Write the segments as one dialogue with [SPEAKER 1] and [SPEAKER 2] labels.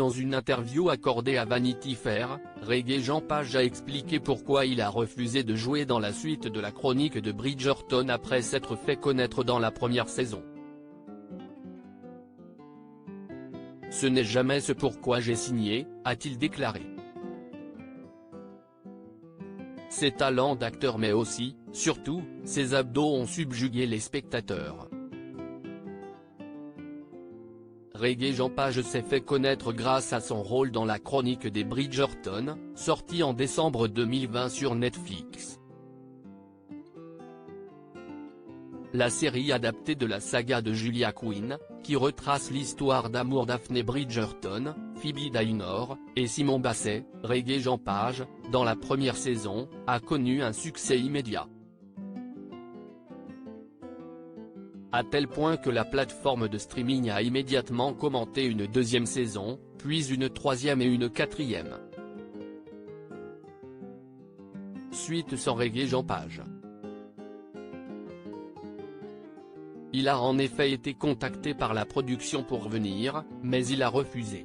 [SPEAKER 1] Dans une interview accordée à Vanity Fair, Regé-Jean Page a expliqué pourquoi il a refusé de jouer dans la suite de la chronique de Bridgerton après s'être fait connaître dans la première saison. Ce n'est jamais ce pourquoi j'ai signé, a-t-il déclaré. Ses talents d'acteur mais aussi, surtout, ses abdos ont subjugué les spectateurs. Regé-Jean Page s'est fait connaître grâce à son rôle dans la chronique des Bridgerton, sortie en décembre 2020 sur Netflix. La série adaptée de la saga de Julia Quinn, qui retrace l'histoire d'amour Daphné Bridgerton, Phoebe Dynor, et Simon Basset, Regé-Jean Page, dans la première saison, a connu un succès immédiat. À tel point que la plateforme de streaming a immédiatement commenté une deuxième saison, puis une troisième et une quatrième. Suite sans Regé-Jean Page. Il a en effet été contacté par la production pour venir, mais il a refusé.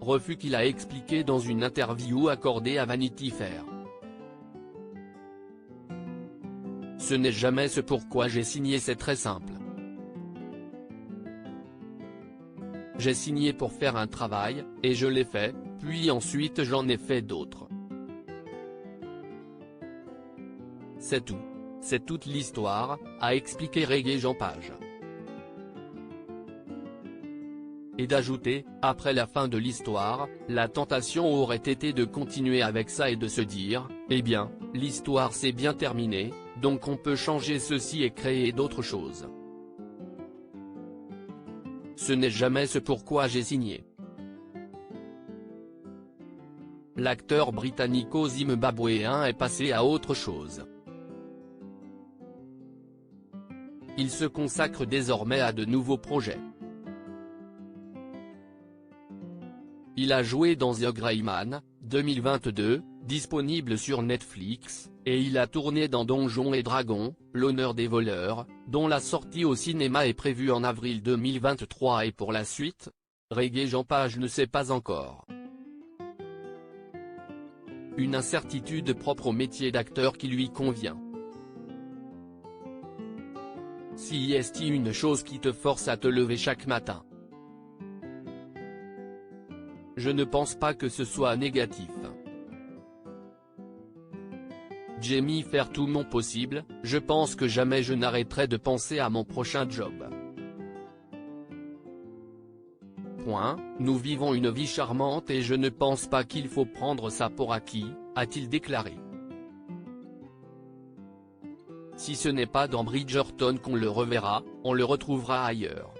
[SPEAKER 1] Refus qu'il a expliqué dans une interview accordée à Vanity Fair. Ce n'est jamais ce pourquoi j'ai signé, c'est très simple. J'ai signé pour faire un travail, et je l'ai fait, puis ensuite j'en ai fait d'autres. C'est tout. C'est toute l'histoire, a expliqué Regé-Jean Page. Et d'ajouter, après la fin de l'histoire, la tentation aurait été de continuer avec ça et de se dire, eh bien, l'histoire s'est bien terminée, donc on peut changer ceci et créer d'autres choses. Ce n'est jamais ce pourquoi j'ai signé. L'acteur britannico-zimbabwéen est passé à autre chose. Il se consacre désormais à de nouveaux projets. Il a joué dans The Gray Man, 2022, disponible sur Netflix, et il a tourné dans Donjons et Dragons, l'honneur des voleurs, dont la sortie au cinéma est prévue en avril 2023 et pour la suite, Regé-Jean Page ne sait pas encore. Une incertitude propre au métier d'acteur qui lui convient. Si est une chose qui te force à te lever chaque matin? Je ne pense pas que ce soit négatif. Jamie, faire tout mon possible, je pense que jamais je n'arrêterai de penser à mon prochain job. Nous vivons une vie charmante et je ne pense pas qu'il faut prendre ça pour acquis, a-t-il déclaré. Si ce n'est pas dans Bridgerton qu'on le reverra, on le retrouvera ailleurs.